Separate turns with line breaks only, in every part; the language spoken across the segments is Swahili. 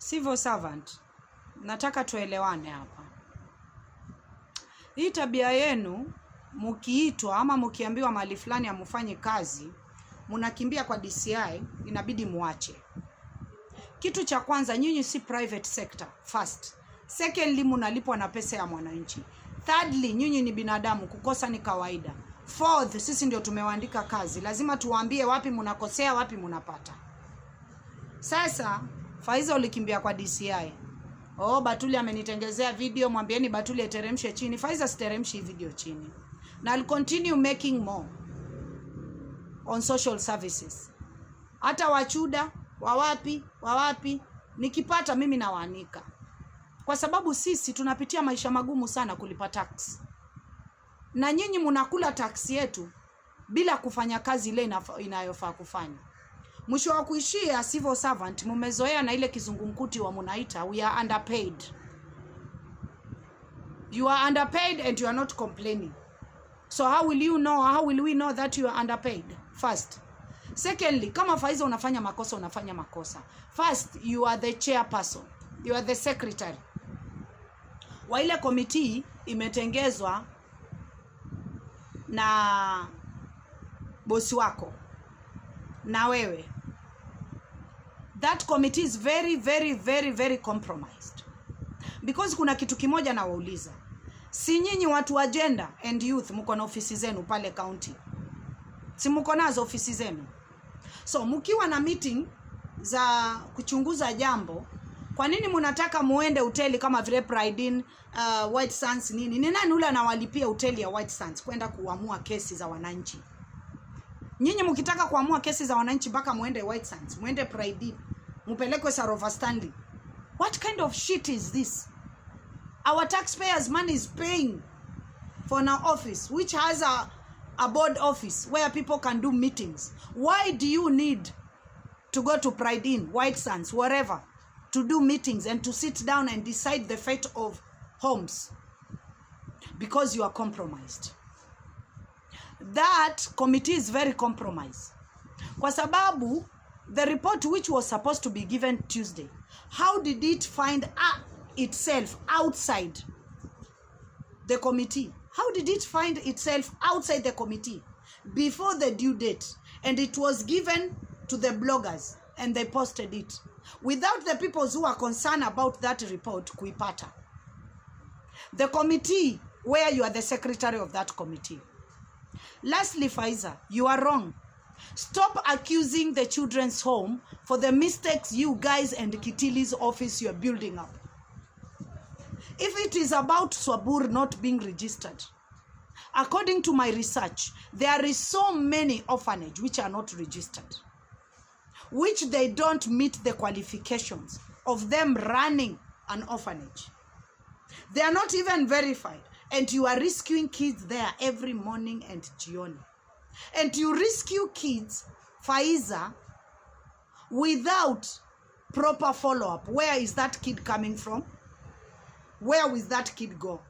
Civil servant, nataka tuelewane hapa. Hii tabia yenu, mukiitwa ama mukiambiwa mahali fulani amufanye kazi, munakimbia kwa DCI, inabidi muache. Kitu cha kwanza, nyinyi si private sector, first. Secondly, munalipwa na pesa ya mwananchi. Thirdly, nyinyi ni binadamu, kukosa ni kawaida. Fourth, sisi ndio tumewaandika kazi. Lazima tuwaambie wapi munakosea, wapi munapata. Sasa, Faiza ulikimbia kwa DCI. Oh, Batuli amenitengezea video, mwambieni Batuli ateremshe chini. Faiza siteremshi video chini. Na I'll continue making more on social services. Hata wachuda, wawapi, nikipata mimi nawaanika. Kwa sababu sisi tunapitia maisha magumu sana kulipa tax. Na nyinyi munakula tax yetu bila kufanya kazi ile inayofaa kufanya. Mwisho wa kuishia civil servant, mumezoea na ile kizungumkuti wa munaita, we are underpaid. You are underpaid and you are not complaining. So how will we know that you are underpaid? First. Secondly, kama Faiza unafanya makosa. First, you are the chairperson. You are the secretary. Wa ile committee imetengezwa na bosi wako na wewe. That committee is very compromised. Because kuna kitu kimoja na wauliza. Si nyinyi watu wa gender and youth mko na ofisi zenu pale county. Si mko nazo ofisi zenu. So mkiwa na meeting za kuchunguza jambo, kwa nini mnataka muende hoteli kama vile Pride Inn, White Sands nini? Ni nani ule anawalipia hoteli ya White Sands kwenda kuamua kesi za wananchi? Nyinyi mkitaka kuamua kesi za wananchi mpaka muende White Sands, muende Pride Inn, mupelekwe Sarova Stanley. What kind of shit is this? Our taxpayers' money is paying for an office which has a board office where people can do meetings. Why do you need to go to Pride Inn, White Sands, wherever, to do meetings and to sit down and decide the fate of homes? Because you are compromised. That committee is very compromised. Kwa sababu, the report which was supposed to be given Tuesday, how did it find itself outside the committee? How did it find itself outside the committee before the due date? And it was given to the bloggers and they posted it without the people who are concerned about that report kuipata. The committee, where you are the secretary of that committee. Lastly, Faiza, you are wrong. Stop accusing the children's home for the mistakes you guys and Kitili's office you are building up. If it is about Swabur not being registered, according to my research, there is so many orphanages which are not registered, which they don't meet the qualifications of them running an orphanage. They are not even verified. And you are rescuing kids there every morning and jioni. And you rescue kids, Faiza, without proper follow-up. Where is that kid coming from? Where will that kid go?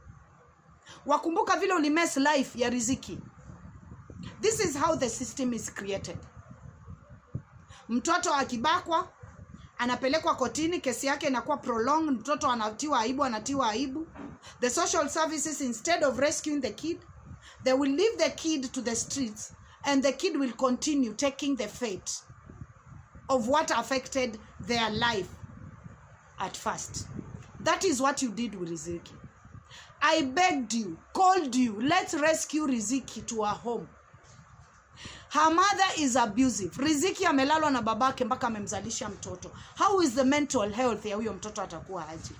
Wakumbuka vile ulimess life ya Riziki. This is how the system is created. Mtoto akibakwa, anapelekwa kotini, kesi yake inakuwa prolonged, mtoto anatiwa aibu. The social services, instead of rescuing the kid, they will leave the kid to the streets and the kid will continue taking the fate of what affected their life at first. That is what you did with Riziki. I begged you, called you, let's rescue Riziki to her home. Her mother is abusive. Riziki amelalwa na babake mpaka amemzalisha mtoto. How is the mental health ya huyo mtoto atakuwa aje?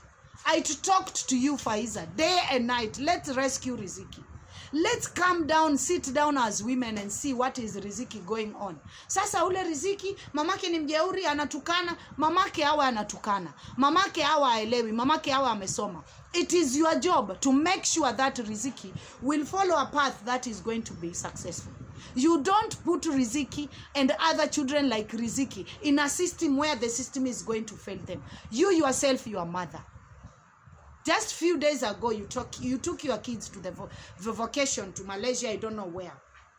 I talked to you, Faiza, day and night. Let's rescue Riziki. Let's calm down, sit down as women and see what is Riziki going on. Sasa ule Riziki, mamake ni mjeuri, anatukana, mamake hawa anatukana, mamake hawa haelewi, mamake hawa amesoma. It is your job to make sure that Riziki will follow a path that is going to be successful. You don't put Riziki and other children like Riziki in a system where the system is going to fail them. You yourself, your mother. Just few days ago, you took your kids to the vacation to Malaysia, I don't know where.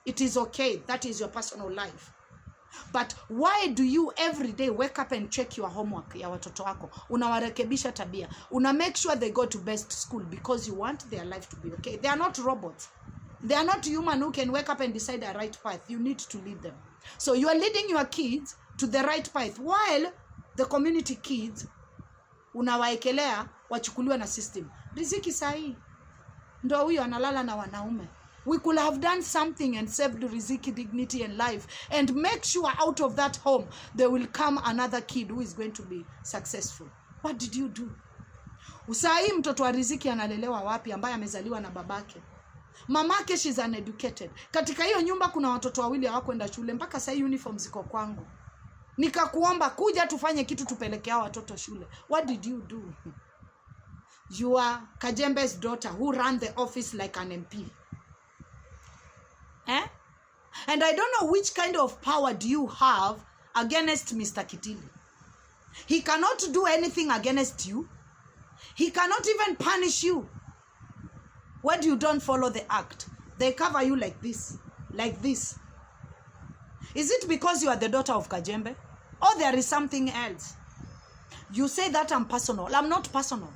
It is okay. That is your personal life. But why do you every day wake up and check your homework ya watoto wako? Unawarekebisha tabia. Una make sure they go to best school because you want their life to be okay. They are not robots. They are not human who can wake up and decide a right path. You need to lead them. So you are leading your kids to the right path while the community kids unawaekelea wachukuliwa na system. Riziki sahi ndo huyo analala na wanaume. We could have done something and saved Riziki dignity and life and make sure out of that home there will come another kid who is going to be successful. What did you do? Usai mtoto wa Riziki analelewa wapi ambaye amezaliwa na babake? Mamake she's uneducated. Katika hiyo nyumba kuna watoto wawili hawakwenda shule mpaka sasa uniform ziko kwangu. Nikakuomba kuja tufanye kitu tupelekea watoto shule. What did you do? You are Kajembe's daughter who ran the office like an MP. And I don't know which kind of power do you have against Mr. Kitili. He cannot do anything against you. He cannot even punish you. When you don't follow the act, they cover you like this, like this. Is it because you are the daughter of Kajembe? Or there is something else? You say that I'm personal. I'm not personal.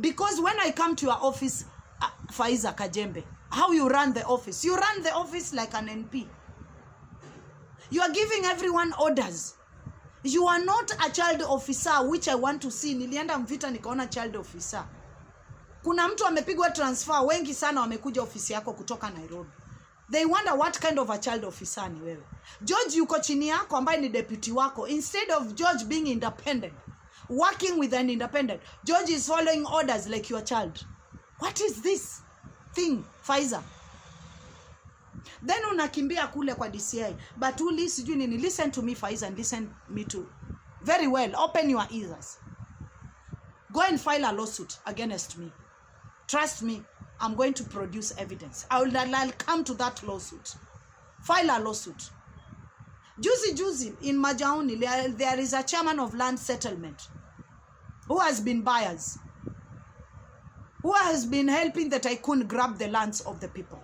Because when I come to your office, Faiza Kajembe, how you run the office? You run the office like an NP. You are giving everyone orders. You are not a child officer, which I want to see. Nilienda Mvita nikaona child officer. Kuna mtu amepigwa transfer, wengi sana wamekuja ofisi yako kutoka Nairobi. They wonder what kind of a child officer ni wewe. George yuko chini yako ambaye ni deputy wako. Instead of George being independent, working with an independent, George is following orders like your child. What is this thing, Faiza? Then unakimbia kule kwa DCI. But uli sijui nini. Listen to me, Faiza, and listen me too. Very well. Open your ears. Go and file a lawsuit against me. Trust me, I'm going to produce evidence. I'll come to that lawsuit. File a lawsuit. Juzi in Majauni, there is a chairman of land settlement who has been biased, who has been helping the tycoon grab the lands of the people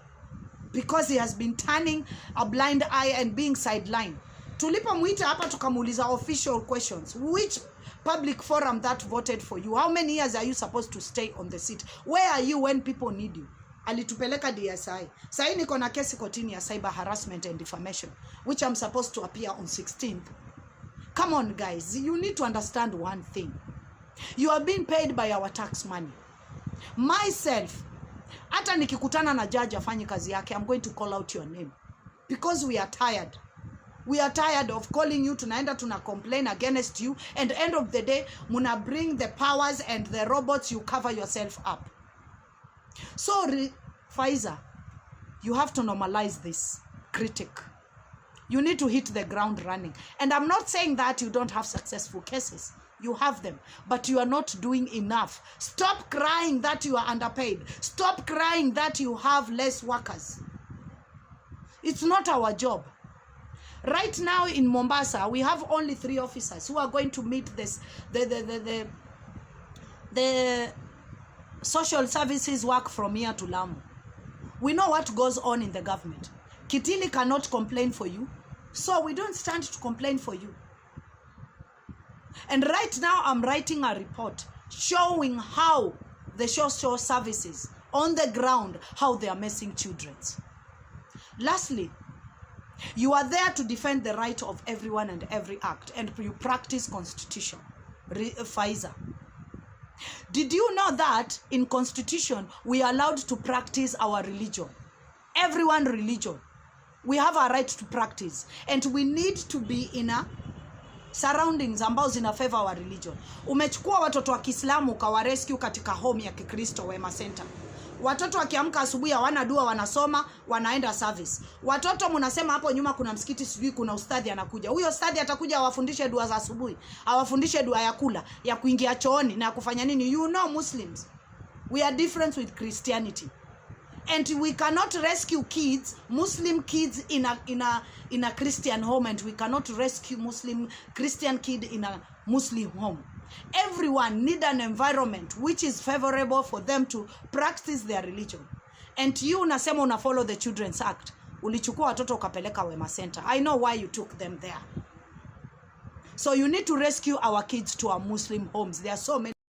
because he has been turning a blind eye and being sidelined. Tulipomwita hapa tukamuuliza official questions. Which public forum that voted for you? How many years are you supposed to stay on the seat? Where are you when people need you? Alitupeleka DSI. Sasa niko na kesi kotini ya cyber harassment and defamation, which I'm supposed to appear on 16th. Come on guys, you need to understand one thing. You are being paid by our tax money. Myself, hata nikikutana na judge afanye kazi yake, I'm going to call out your name because we are tired. We are tired of calling you, tunaenda tuna complain against you, and end of the day, muna bring the powers and the robots, you cover yourself up. So, Faiza, you have to normalize this critic. You need to hit the ground running. And I'm not saying that you don't have successful cases. You have them, but you are not doing enough. Stop crying that you are underpaid. Stop crying that you have less workers. It's not our job. Right now in Mombasa, we have only 3 officers who are going to meet this the social services work from here to Lamu. We know what goes on in the government. Kitili cannot complain for you, so we don't stand to complain for you. And right now, I'm writing a report showing how the social services on the ground, how they are messing children. Lastly, you are there to defend the right of everyone and every act, and you practice constitution. Faiza, did you know that in constitution we are allowed to practice our religion? Everyone religion. We have a right to practice, and we need to be in a surroundings ambao zina favor our religion. Umechukua watoto wa Kiislamu ukawa rescue katika home ya Kikristo Wema Center. Watoto wakiamka asubuhi hawana dua, wanasoma, wanaenda service. Watoto mnasema hapo nyuma kuna msikiti sijui kuna ustadhi anakuja. Huyo ustadhi atakuja awafundishe dua za asubuhi, awafundishe dua ya kula, ya kuingia chooni na ya kufanya nini? You know Muslims, we are different with Christianity. And we cannot rescue kids, Muslim kids in a Christian home, and we cannot rescue Christian kid in a Muslim home. Everyone need an environment which is favorable for them to practice their religion. And you unasema una follow the Children's Act. ulichukua watoto ukapeleka Wema Center. I know why you took them there. So you need to rescue our kids to our Muslim homes. There are so many